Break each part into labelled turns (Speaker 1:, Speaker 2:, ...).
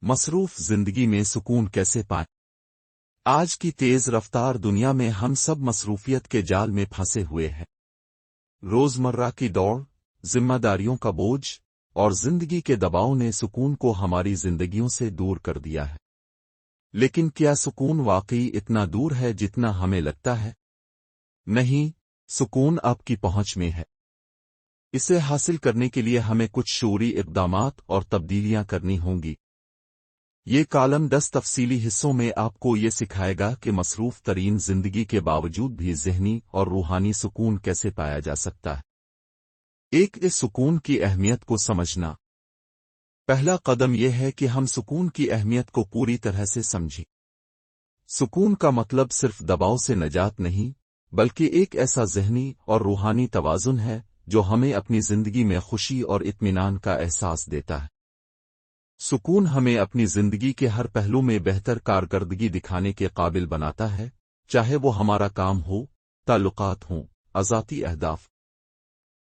Speaker 1: मसरूफ जिंदगी में सुकून कैसे पाएं? आज की तेज रफ्तार दुनिया में हम सब मसरूफियत के जाल में फंसे हुए हैं। रोजमर्रा की दौड़, जिम्मेदारियों का बोझ और जिंदगी के दबाव ने सुकून को हमारी जिंदगियों से दूर कर दिया है। लेकिन क्या सुकून वाकई इतना दूर है जितना हमें लगता है? नहीं, सुकून आपकी पहुंच में है। इसे हासिल करने के लिए हमें कुछ शऊरी इक़दामात और तब्दीलियां करनी होंगी। ये कॉलम 10 तफसीली हिस्सों में आपको ये सिखाएगा कि मसरूफ तरीन जिंदगी के बावजूद भी ज़हनी और रूहानी सुकून कैसे पाया जा सकता है। इस सुकून की अहमियत को समझना। पहला कदम यह है कि हम सुकून की अहमियत को पूरी तरह से समझें। सुकून का मतलब सिर्फ दबाव से निजात नहीं, बल्कि एक ऐसा ज़हनी और रूहानी तवाज़ुन है जो हमें अपनी जिंदगी में खुशी और इत्मीनान का एहसास देता है। सुकून हमें अपनी जिंदगी के हर पहलू में बेहतर कारकर्दगी दिखाने के काबिल बनाता है, चाहे वो हमारा काम हो, ताल्लुकात हों, अज़ाती अहदाफ।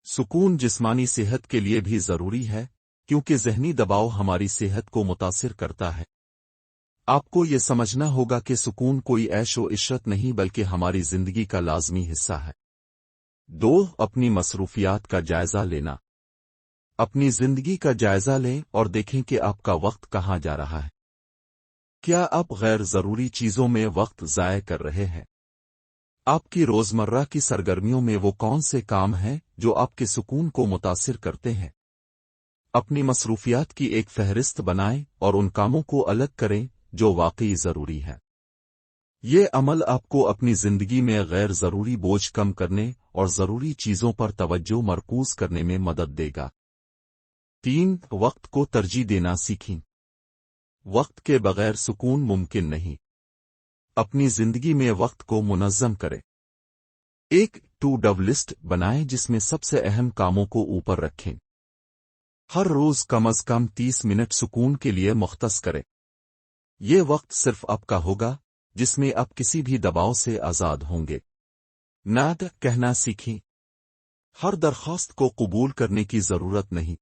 Speaker 1: सुकून जिस्मानी सेहत के लिए भी जरूरी है, क्योंकि ज़हनी दबाव हमारी सेहत को मुतासिर करता है। आपको ये समझना होगा कि सुकून कोई ऐशो इशरत नहीं बल्कि हमारी जिंदगी का लाजमी हिस्सा है। 2. अपनी मसरूफियात का जायजा लेना। अपनी जिंदगी का जायजा लें और देखें कि आपका वक्त कहाँ जा रहा है। क्या आप गैर जरूरी चीजों में वक्त ज़ाय कर रहे हैं? आपकी रोजमर्रा की सरगर्मियों में वो कौन से काम हैं जो आपके सुकून को मुतासिर करते हैं? अपनी मसरूफियात की एक फहरिस्त बनाएं और उन कामों को अलग करें जो वाकई जरूरी है। ये अमल आपको अपनी जिंदगी में गैर जरूरी बोझ कम करने और जरूरी चीजों पर तवज्जो मरकूज करने में मदद देगा। 3. वक्त को तरजीह देना सीखें। वक्त के बगैर सुकून मुमकिन नहीं। अपनी जिंदगी में वक्त को मुनज़्ज़म करें। एक टू डू लिस्ट बनाएं जिसमें सबसे अहम कामों को ऊपर रखें। हर रोज कम अज कम 30 मिनट सुकून के लिए मुख्तस करें। ये वक्त सिर्फ आपका होगा, जिसमें आप किसी भी दबाव से आजाद होंगे। ना कहना सीखें। हर दरख्वास्त को कबूल करने की जरूरत नहीं।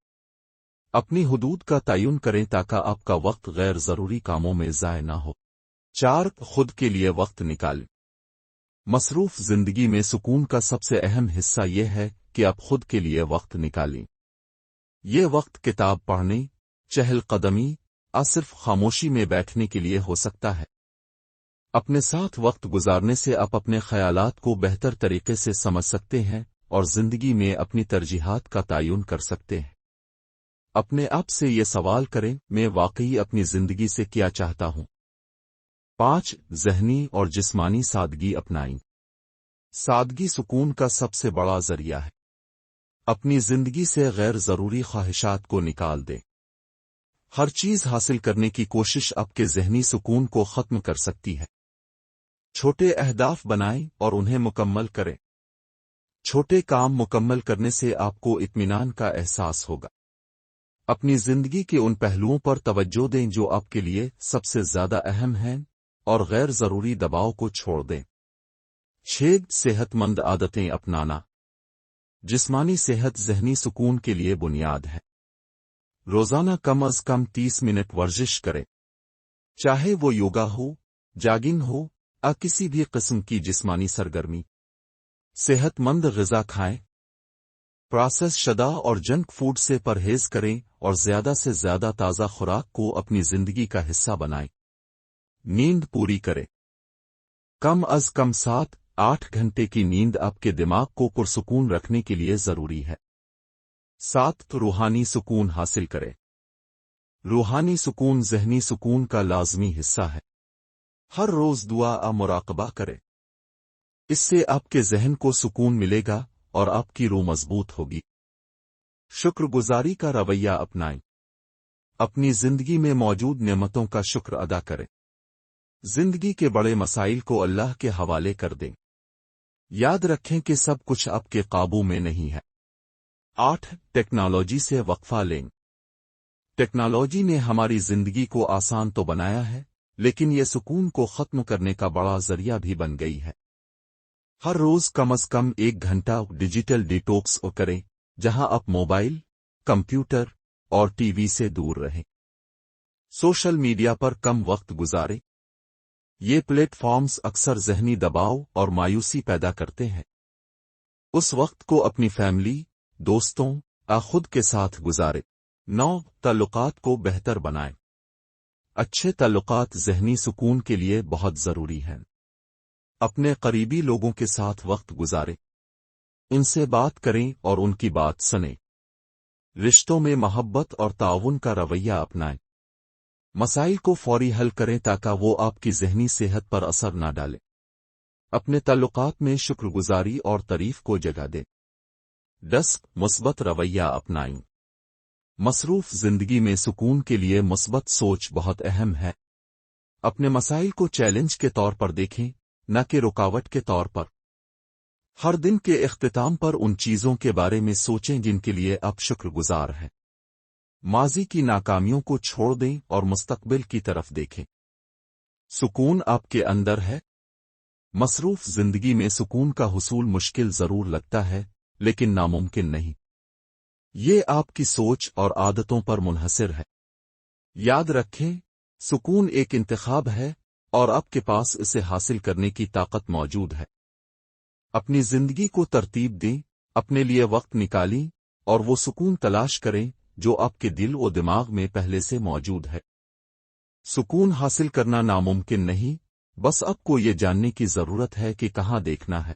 Speaker 1: अपनी हुदूद का तयन करें ताकि आपका वक्त गैर जरूरी कामों में ज़ाय ना हो। 4. खुद के लिए वक्त निकालें। मसरूफ जिंदगी में सुकून का सबसे अहम हिस्सा यह है कि आप खुद के लिए वक्त निकालें। ये वक्त किताब पढ़ने, चहलकदमी या सिर्फ खामोशी में बैठने के लिए हो सकता है। अपने साथ वक्त गुजारने से आप अपने ख्यालात को बेहतर तरीके से समझ सकते हैं और जिंदगी में अपनी तरजीहात का तयन कर सकते हैं। अपने आप से ये सवाल करें, मैं वाकई अपनी जिंदगी से क्या चाहता हूं? 5. ज़हनी और जिस्मानी सादगी अपनाएं। सादगी सुकून का सबसे बड़ा जरिया है। अपनी जिंदगी से गैर जरूरी ख्वाहिशात को निकाल दें। हर चीज हासिल करने की कोशिश आपके ज़हनी सुकून को खत्म कर सकती है। छोटे अहदाफ बनाएं और उन्हें मुकम्मल करें। छोटे काम मुकम्मल करने से आपको इत्मीनान का एहसास होगा। अपनी जिंदगी के उन पहलुओं पर तवज्जो दें जो आपके लिए सबसे ज्यादा अहम हैं और गैर जरूरी दबाव को छोड़ दें। 6. सेहतमंद आदतें अपनाना। जिस्मानी सेहत ज़हनी सुकून के लिए बुनियाद है। रोजाना कम अज कम 30 मिनट वर्जिश करें। चाहे वो योगा हो, जॉगिंग हो या किसी भी किस्म की जिस्मानी सरगर्मी। सेहतमंद ग़िज़ा खाएं। प्रोसेस शुदा और जंक फूड से परहेज करें और ज्यादा से ज्यादा ताज़ा खुराक को अपनी जिंदगी का हिस्सा बनाएं। नींद पूरी करें। कम अज कम 7-8 घंटे की नींद आपके दिमाग को पुरसुकून रखने के लिए जरूरी है। 7. रूहानी सुकून हासिल करें। रूहानी सुकून ज़हनी सुकून का लाजमी हिस्सा है। हर रोज दुआ और मुराकबा करें। इससे आपके ज़हन को सुकून मिलेगा और आपकी रूह मजबूत होगी। शुक्रगुजारी का रवैया अपनाएं। अपनी जिंदगी में मौजूद नेमतों का शुक्र अदा करें। जिंदगी के बड़े मसाइल को अल्लाह के हवाले कर दें। याद रखें कि सब कुछ आपके काबू में नहीं है। 8. टेक्नोलॉजी से वक्फा लें। टेक्नोलॉजी ने हमारी जिंदगी को आसान तो बनाया है, लेकिन ये सुकून को खत्म करने का बड़ा जरिया भी बन गई है। हर रोज कम अज कम 1 घंटा डिजिटल डिटॉक्स करें, जहां आप मोबाइल, कंप्यूटर और टीवी से दूर रहें। सोशल मीडिया पर कम वक्त गुजारे। ये प्लेटफॉर्म्स अक्सर ज़हनी दबाव और मायूसी पैदा करते हैं। उस वक्त को अपनी फैमिली, दोस्तों या खुद के साथ गुजारे। 9. ताल्लुकात को बेहतर बनाएं। अच्छे ताल्लुकात ज़हनी सुकून के लिए बहुत ज़रूरी हैं। अपने करीबी लोगों के साथ वक्त गुजारें। उनसे बात करें और उनकी बात सुनें। रिश्तों में मोहब्बत और ताउन का रवैया अपनाएं। मसाइल को फौरी हल करें ताकि वो आपकी ज़हनी सेहत पर असर न डाले। अपने ताल्लुकात में शुक्रगुजारी और तारीफ को जगह दें। 10. मुस्बत रवैया अपनाएं। मसरूफ जिंदगी में सुकून के लिए मुस्बत सोच बहुत अहम है। अपने मसाइल को चैलेंज के तौर पर देखें, न कि रुकावट के तौर पर। हर दिन के इख्तिताम पर उन चीज़ों के बारे में सोचें जिनके लिए आप शुक्रगुजार हैं। माजी की नाकामियों को छोड़ दें और मुस्तकबिल की तरफ देखें। सुकून आपके अंदर है। मसरूफ जिंदगी में सुकून का हुसूल मुश्किल जरूर लगता है, लेकिन नामुमकिन नहीं। ये आपकी सोच और आदतों पर मुनहसिर है। याद रखें, सुकून एक इंतखाब है और आपके पास इसे हासिल करने की ताकत मौजूद है। अपनी जिंदगी को तरतीब दें, अपने लिए वक्त निकालें और वो सुकून तलाश करें जो आपके दिल और दिमाग में पहले से मौजूद है। सुकून हासिल करना नामुमकिन नहीं, बस आपको ये जानने की जरूरत है कि कहाँ देखना है।